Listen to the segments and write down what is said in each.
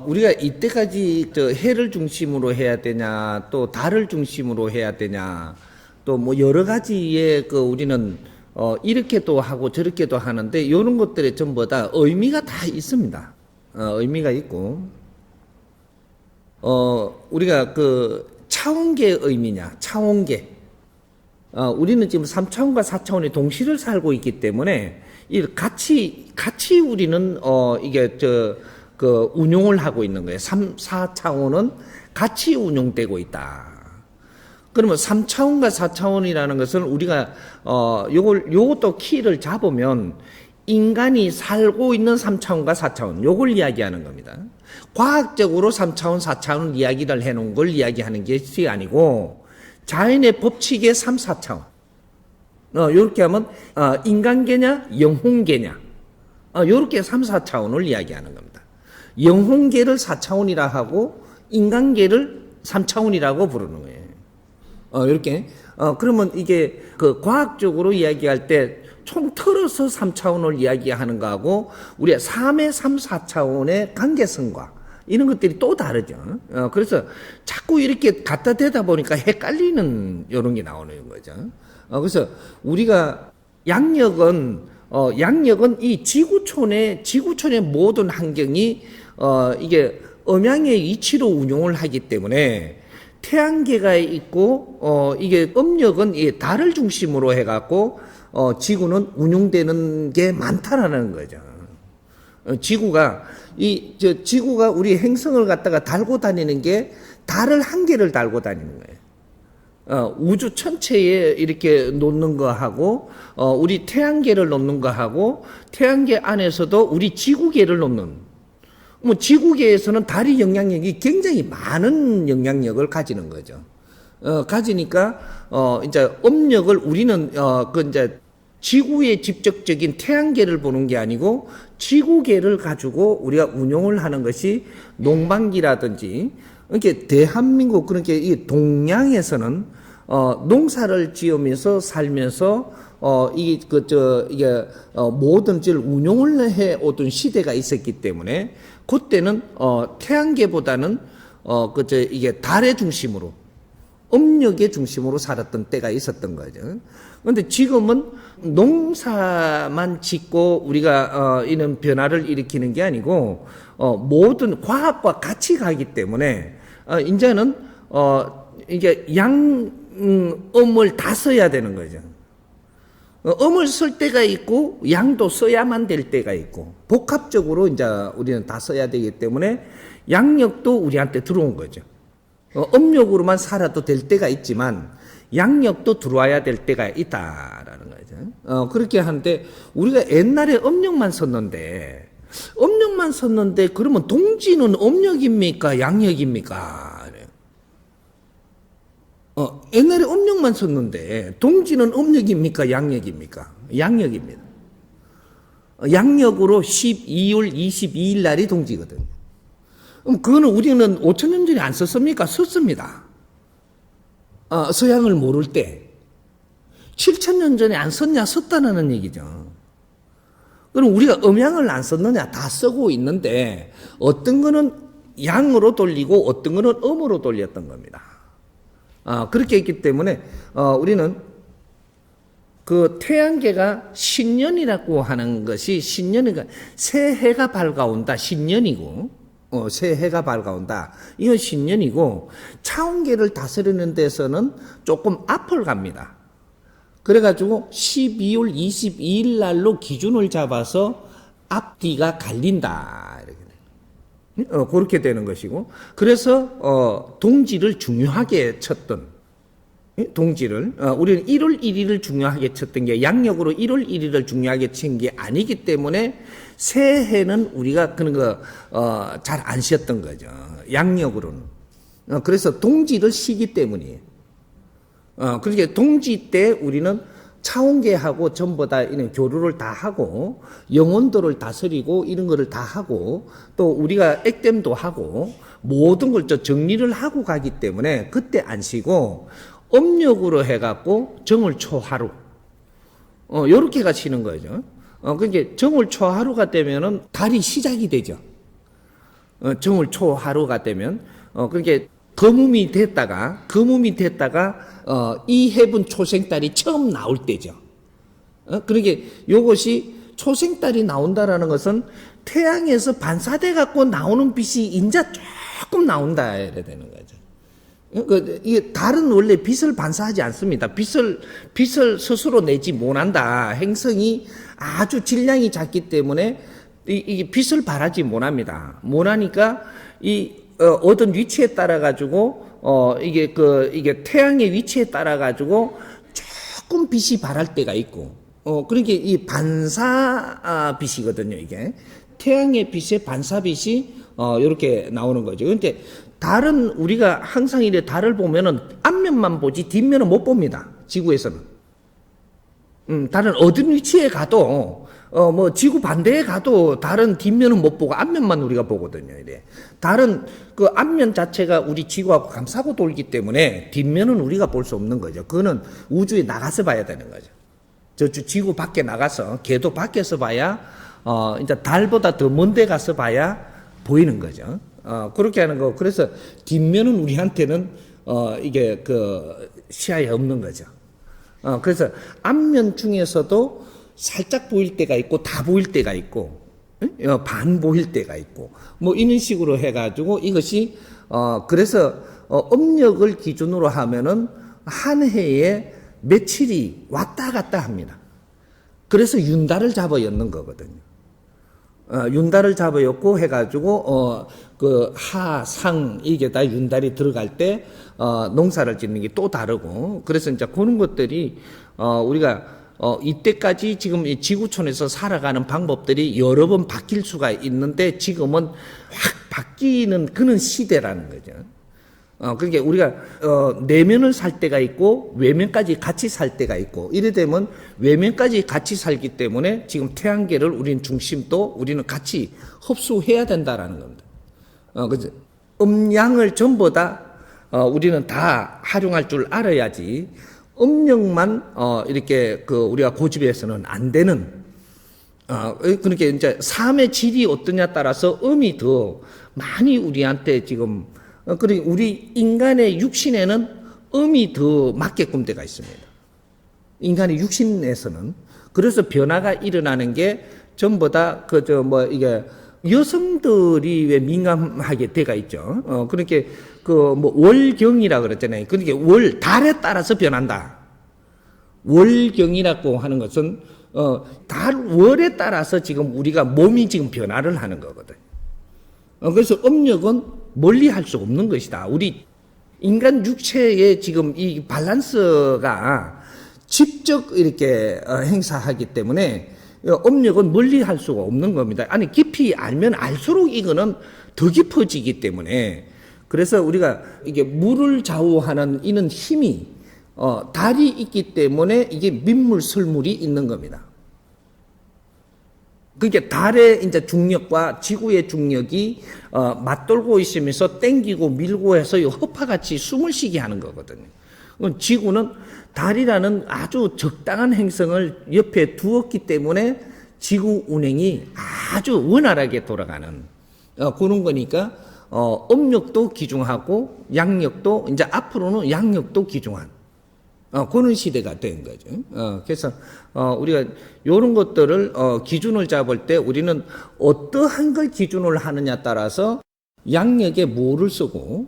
우리가 이때까지 해를 중심으로 해야 되냐, 또 달을 중심으로 해야 되냐, 또 뭐 여러 가지의 우리는 이렇게도 하고 저렇게도 하는데 이런 것들에 전부 다 의미가 다 있습니다. 의미가 있고, 우리가 차원계의 의미냐, 차원계. 우리는 지금 3차원과 4차원이 동시를 살고 있기 때문에 같이 우리는 이게 운용을 하고 있는 거예요. 3, 4차원은 같이 운용되고 있다. 그러면 3차원과 4차원이라는 것은 우리가 요것도 키를 잡으면 인간이 살고 있는 3차원과 4차원 요걸 이야기하는 겁니다. 과학적으로 3차원, 4차원 이야기를 해놓은 걸 이야기하는 것이 아니고 자연의 법칙의 3, 4차원. 요렇게 하면 인간계냐 영혼계냐 요렇게 3, 4차원을 이야기하는 겁니다. 영혼계를 4차원이라 하고 인간계를 3차원이라고 부르는 거예요. 이렇게 그러면 이게 과학적으로 이야기할 때 총 틀어서 3차원을 이야기하는 거하고 우리가 3의 3, 4차원의 관계성과 이런 것들이 또 다르죠. 그래서 자꾸 이렇게 갖다 대다 보니까 헷갈리는 이런 게 나오는 거죠. 그래서 우리가 양력은 이 지구촌의 모든 환경이 이게 음양의 이치로 운용을 하기 때문에 태양계가 있고 이게 음력은 이 달을 중심으로 해갖고 지구는 운용되는 게 많다라는 거죠. 지구가 우리 행성을 갖다가 달고 다니는 게 달을 한 개를 달고 다니는 거예요. 우주 전체에 이렇게 놓는 거하고 우리 태양계를 놓는 거하고 태양계 안에서도 우리 지구계를 놓는 지구계에서는 달이 영향력이 굉장히 많은 영향력을 가지는 거죠. 가지니까 이제 음력을 우리는 이제 지구의 직접적인 태양계를 보는 게 아니고 지구계를 가지고 우리가 운용을 하는 것이 농반기라든지 이렇게 대한민국 그렇게 이 동양에서는 농사를 지으면서 살면서 이게 모든 질 운용을 해 오던 시대가 있었기 때문에 그때는 태양계보다는 이게 달의 중심으로 음력의 중심으로 살았던 때가 있었던 거죠. 그런데 지금은 농사만 짓고 우리가 이런 변화를 일으키는 게 아니고 모든 과학과 같이 가기 때문에 이제는 이게 음을 다 써야 되는 거죠. 음을 쓸 때가 있고 양도 써야만 될 때가 있고 복합적으로 이제 우리는 다 써야 되기 때문에 양력도 우리한테 들어온 거죠. 음력으로만 살아도 될 때가 있지만 양력도 들어와야 될 때가 있다라는 거죠. 그렇게 하는데 우리가 옛날에 음력만 썼는데 그러면 동지는 음력입니까 양력입니까? 옛날에 음력만 썼는데 동지는 음력입니까 양력입니까? 양력입니다. 양력으로 12월 22일 날이 동지거든요. 그럼 그거는 우리는 5,000년 전에 안 썼습니까? 썼습니다. 서양을 모를 때 7,000년 전에 안 썼냐? 썼다는 얘기죠. 그럼 우리가 음양을 안 썼느냐? 다 쓰고 있는데 어떤 거는 양으로 돌리고 어떤 거는 음으로 돌렸던 겁니다. 그렇게 있기 때문에 우리는 태양계가 신년이라고 하는 것이 신년이니까 새해가 밝아온다 신년이고 새해가 밝아온다 이건 신년이고 차원계를 다스리는 데서는 조금 앞을 갑니다. 그래가지고 12월 22일 날로 기준을 잡아서 앞뒤가 갈린다 이렇게 그렇게 되는 것이고 그래서 동지를 중요하게 쳤던 동지를 우리는 1월 1일을 중요하게 쳤던 게 양력으로 1월 1일을 중요하게 친 게 아니기 때문에 새해는 우리가 그런 거 잘 안 쉬었던 거죠. 양력으로는. 그래서 동지를 쉬기 때문이에요. 그러니까 동지 때 우리는 차원계하고 전부 다 이런 교류를 다 하고 영혼들을 다스리고 이런 거를 다 하고 또 우리가 액땜도 하고 모든 걸 정리를 하고 가기 때문에 그때 안 쉬고 음력으로 해갖고 정월 초하루 요렇게가 치는 거죠. 그러니까 정월 초하루가 되면은 달이 시작이 되죠. 정월 초 하루가 되면 그렇게 거무이 됐다가 이 해분 초생달이 처음 나올 때죠. 그러니까 요것이 초생달이 나온다라는 것은 태양에서 반사돼 갖고 나오는 빛이 인자 조금 나온다 해야 되는 거죠. 이게 달은 원래 빛을 반사하지 않습니다. 빛을 스스로 내지 못한다. 행성이 아주 질량이 작기 때문에 이게 빛을 발하지 못합니다. 못하니까 어떤 위치에 따라 가지고 이게 태양의 위치에 따라 가지고 조금 빛이 발할 때가 있고 그러니까 이 반사 빛이거든요. 이게 태양의 빛의 반사 빛이 이렇게 나오는 거죠. 그런데 달은 우리가 항상 이래 달을 보면은 앞면만 보지 뒷면은 못 봅니다. 지구에서는. 달은 어떤 위치에 가도 지구 반대에 가도 달은 뒷면은 못 보고 앞면만 우리가 보거든요. 이래. 달은 그 앞면 자체가 우리 지구하고 감싸고 돌기 때문에 뒷면은 우리가 볼 수 없는 거죠. 그거는 우주에 나가서 봐야 되는 거죠. 저 지구 밖에 나가서 궤도 밖에서 봐야 이제 달보다 더 먼 데 가서 봐야 보이는 거죠. 그렇게 하는 거. 그래서 뒷면은 우리한테는 이게 시야에 없는 거죠. 그래서 앞면 중에서도 살짝 보일 때가 있고 다 보일 때가 있고 반 보일 때가 있고 뭐 이런 식으로 해가지고 이것이 그래서 음력을 기준으로 하면은 한 해에 며칠이 왔다 갔다 합니다. 그래서 윤달을 잡아 엮는 거거든요. 윤달을 잡아 엮고 해가지고 하상 이게 다 윤달이 들어갈 때 농사를 짓는 게 또 다르고 그래서 이제 그런 것들이 우리가 이때까지 지금 이 지구촌에서 살아가는 방법들이 여러 번 바뀔 수가 있는데 지금은 확 바뀌는 그런 시대라는 거죠. 그러니까 우리가 내면을 살 때가 있고 외면까지 같이 살 때가 있고 이래 되면 외면까지 같이 살기 때문에 지금 태양계를 우리는 중심도 우리는 같이 흡수해야 된다라는 겁니다. 그죠? 음양을 전부 다 우리는 다 활용할 줄 알아야지 음력만 이렇게 우리가 고집해서는 안 되는 그러니까 이제 삶의 질이 어떠냐 따라서 음이 더 많이 우리한테 지금 그리고 우리 인간의 육신에는 음이 더 맞게끔 되어 있습니다. 인간의 육신에서는. 그래서 변화가 일어나는 게 전부 다 이게 여성들이 왜 민감하게 되어 있죠. 그러니까 월경이라 그랬잖아요. 그러니까 달에 따라서 변한다. 월경이라고 하는 것은 월에 따라서 지금 우리가 몸이 지금 변화를 하는 거거든. 그래서 음력은 멀리 할 수 없는 것이다. 우리 인간 육체의 지금 이 밸런스가 직접 이렇게 행사하기 때문에 음력은 멀리 할 수가 없는 겁니다. 아니 깊이 알면 알수록 이거는 더 깊어지기 때문에 그래서 우리가 이게 물을 좌우하는 이런 힘이 달이 있기 때문에 이게 민물설물이 있는 겁니다. 그러니까 달의 이제 중력과 지구의 중력이 맞돌고 있으면서 땡기고 밀고 해서 허파같이 숨을 쉬게 하는 거거든요. 지구는 달이라는 아주 적당한 행성을 옆에 두었기 때문에 지구 운행이 아주 원활하게 돌아가는 그런 거니까 음력도 기중하고 양력도 이제 앞으로는 양력도 기중한 그런 시대가 된 거죠. 그래서 우리가 이런 것들을 기준을 잡을 때 우리는 어떠한 걸 기준을 하느냐 따라서 양력에 뭐를 쓰고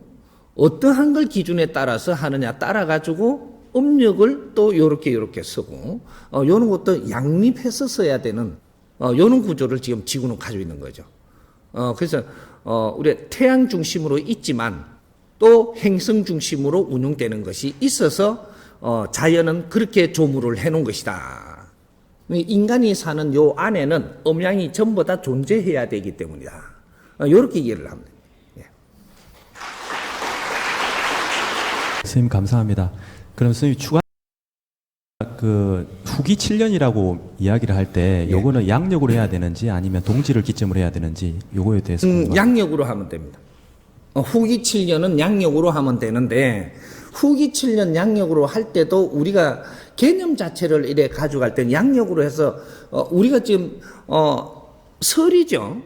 어떠한 걸 기준에 따라서 하느냐 따라 가지고 음력을 또 요렇게 쓰고 요런 것도 양립해서 써야 되는 요런 구조를 지금 지구는 가지고 있는 거죠. 그래서 우리가 태양 중심으로 있지만 또 행성 중심으로 운영되는 것이 있어서 자연은 그렇게 조물을 해놓은 것이다. 인간이 사는 요 안에는 음양이 전부 다 존재해야 되기 때문이다. 이렇게 이해를 합니다. 예. 선생님 감사합니다. 그럼 선생님 추가 후기 7년이라고 이야기를 할 때 요거는 양력으로 해야 되는지 아니면 동지를 기점으로 해야 되는지 요거에 대해서 양력으로 하면 됩니다. 후기 7년은 양력으로 하면 되는데 후기 7년 양력으로 할 때도 우리가 개념 자체를 이래 가져갈 때는 양력으로 해서 우리가 지금 설이죠.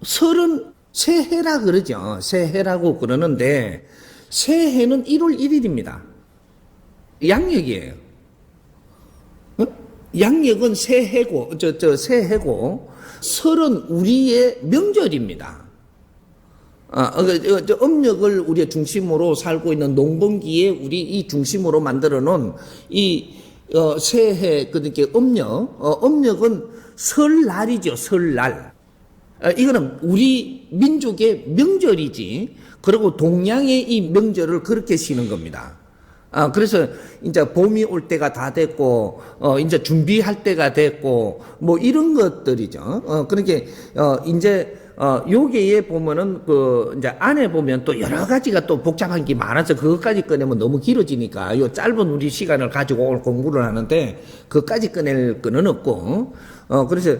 설은 새해라 그러죠. 새해라고 그러는데 새해는 1월 1일입니다. 양력이에요. 양력은 새해고 새해고 설은 우리의 명절입니다. 음력을 우리의 중심으로 살고 있는 농번기에 우리 이 중심으로 만들어 놓은 이 새해 그러니까 음력은 설날이죠. 설날. 이거는 우리 민족의 명절이지. 그리고 동양의 이 명절을 그렇게 쉬는 겁니다. 그래서 이제 봄이 올 때가 다 됐고, 이제 준비할 때가 됐고, 뭐 이런 것들이죠. 그러니까, 이제, 요게에 보면은 이제 안에 보면 또 여러 가지가 또 복잡한 게 많아서 그것까지 꺼내면 너무 길어지니까 요 짧은 우리 시간을 가지고 오늘 공부를 하는데 그것까지 꺼낼 거는 없고, 그래서,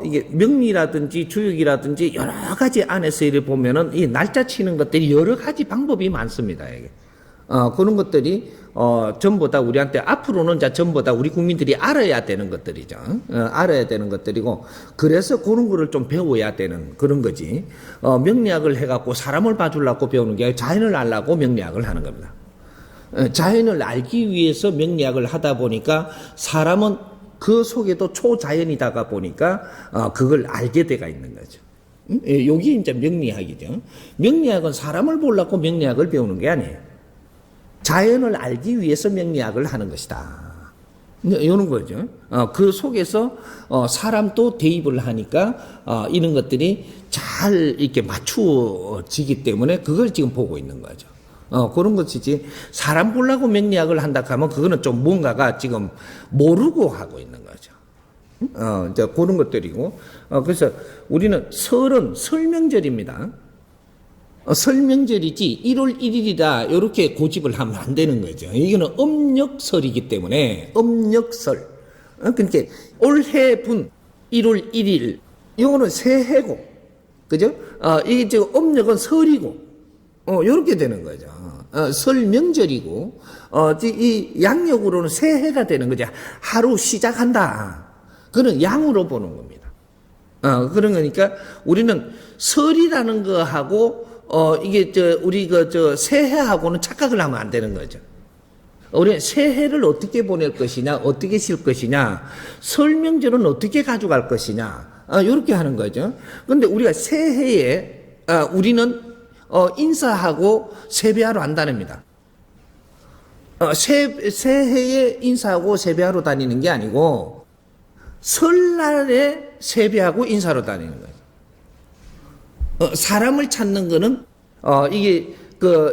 이게 명리라든지 주역이라든지 여러 가지 안에서 이를 보면은 이 날짜 치는 것들이 여러 가지 방법이 많습니다, 이게. 그런 것들이, 전부 다 우리한테, 앞으로는 전부 다 우리 국민들이 알아야 되는 것들이죠. 알아야 되는 것들이고, 그래서 그런 거를 좀 배워야 되는 그런 거지. 명리학을 해갖고 사람을 봐주려고 배우는 게 아니라 자연을 알려고 명리학을 하는 겁니다. 자연을 알기 위해서 명리학을 하다 보니까 사람은 그 속에도 초자연이다가 보니까, 그걸 알게 돼가 있는 거죠. 여기 이제 명리학이죠. 명리학은 사람을 보려고 명리학을 배우는 게 아니에요. 자연을 알기 위해서 명리학을 하는 것이다. 이런 거죠. 그 속에서 사람도 대입을 하니까 이런 것들이 잘 이렇게 맞추어지기 때문에 그걸 지금 보고 있는 거죠. 그런 것이지 사람 보려고 명리학을 한다 하면 그거는 좀 뭔가가 지금 모르고 하고 있는 거죠. 이제 그런 것들이고 그래서 우리는 설은 설명절입니다. 설명절이지 1월 1일이다 이렇게 고집을 하면 안 되는 거죠. 이거는 음력설이기 때문에 음력설. 그러니까 올해분 1월 1일 이거는 새해고 그죠? 이게 지금 음력은 설이고 이렇게 되는 거죠. 설명절이고 이 양력으로는 새해가 되는 거죠. 하루 시작한다. 그는 양으로 보는 겁니다. 그런 거니까 우리는 설이라는 거하고 이게 우리 새해하고는 착각을 하면 안 되는 거죠. 우리 새해를 어떻게 보낼 것이냐, 어떻게 쉴 것이냐, 설명절은 어떻게 가져갈 것이냐, 이렇게 하는 거죠. 그런데 우리가 새해에 우리는 인사하고 세배하러 안 다닙니다. 새해에 인사하고 세배하러 다니는 게 아니고 설날에 세배하고 인사로 다니는 거예요. 사람을 찾는 거는 이게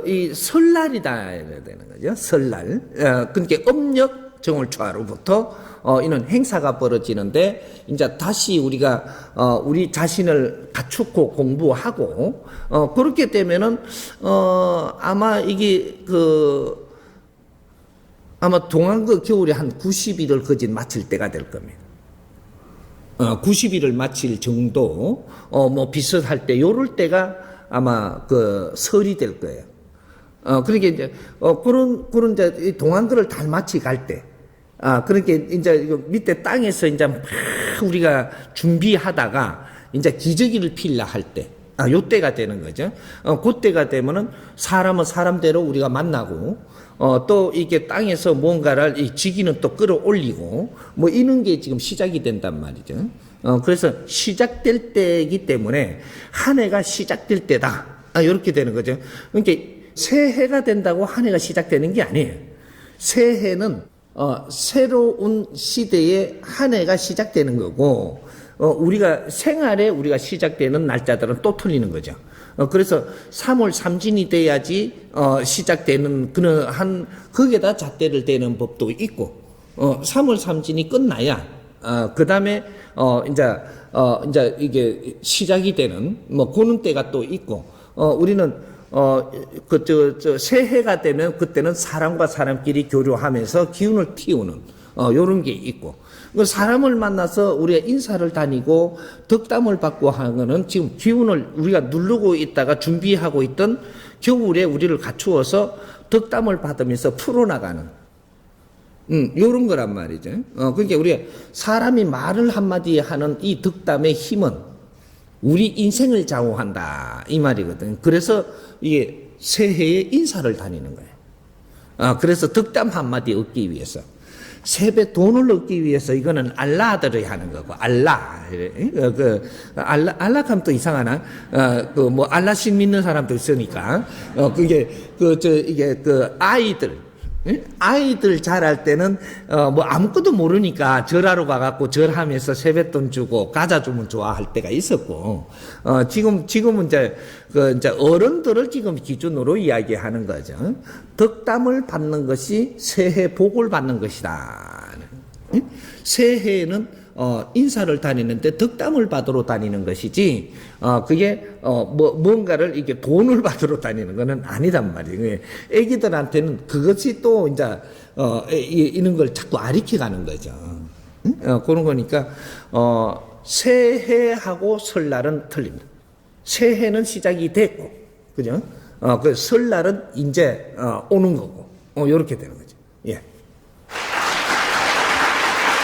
이 설날이다 해야 되는 거죠. 설날. 그러니까 음력 정월초하루부터 이런 행사가 벌어지는데 이제 다시 우리가 우리 자신을 갖추고 공부하고 그렇게 되면은 아마 이게 아마 동안그 겨울에 한 90일을 거짓 마칠 때가 될 겁니다. 90일을 마칠 정도, 뭐 비슷할 때, 요럴 때가 아마 설이 될 거예요. 그러니까 이제, 그런 이제 동안들을 다 마치 갈 때, 그렇게 이제 밑에 땅에서 이제 막 우리가 준비하다가 이제 기저귀를 필라 할 때, 요 때가 되는 거죠. 그때가 되면은 사람은 사람대로 우리가 만나고, 또 이게 땅에서 뭔가를 이 지기는 또 끌어올리고, 뭐 이런 게 지금 시작이 된단 말이죠. 그래서 시작될 때이기 때문에 한 해가 시작될 때다. 이렇게 되는 거죠. 그러니까 새해가 된다고 한 해가 시작되는 게 아니에요. 새해는, 새로운 시대에 한 해가 시작되는 거고, 우리가 생활에 우리가 시작되는 날짜들은 또 틀리는 거죠. 그래서 3월 3진이 돼야지 시작되는 그런 거기에다 잣대를 대는 법도 있고 3월 3진이 끝나야 그다음에 이제 이게 시작이 되는 뭐 그런 때가 또 있고 우리는 새해가 되면 그때는 사람과 사람끼리 교류하면서 기운을 틔우는 요런 게 있고 사람을 만나서 우리가 인사를 다니고 덕담을 받고 하는 거는 지금 기운을 우리가 누르고 있다가 준비하고 있던 겨울에 우리를 갖추어서 덕담을 받으면서 풀어나가는 요런 거란 말이죠. 그러니까 우리가 사람이 말을 한마디 하는 이 덕담의 힘은 우리 인생을 좌우한다 이 말이거든. 그래서 이게 새해에 인사를 다니는 거예요. 그래서 덕담 한마디 얻기 위해서, 세배 돈을 얻기 위해서 이거는 알라들이 하는 거고, 알라. 알라 하면 또 이상하나? 뭐 알라 신 믿는 사람도 있으니까. 이게 아이들 잘할 때는 뭐 아무것도 모르니까 절하러 가갖고 절하면서 세뱃돈 주고 과자 주면 좋아할 때가 있었고, 지금은 이제 어른들을 지금 기준으로 이야기하는 거죠. 덕담을 받는 것이 새해 복을 받는 것이다. 새해에는 인사를 다니는데 덕담을 받으러 다니는 것이지, 그게, 뭔가를 이게 돈을 받으러 다니는 거는 아니단 말이에요. 애기들한테는 그것이 또 이제, 이런 걸 자꾸 아리키 가는 거죠. 그런 거니까, 새해하고 설날은 틀립니다. 새해는 시작이 됐고, 그죠? 그 설날은 이제, 오는 거고, 요렇게 되는 거죠. 예.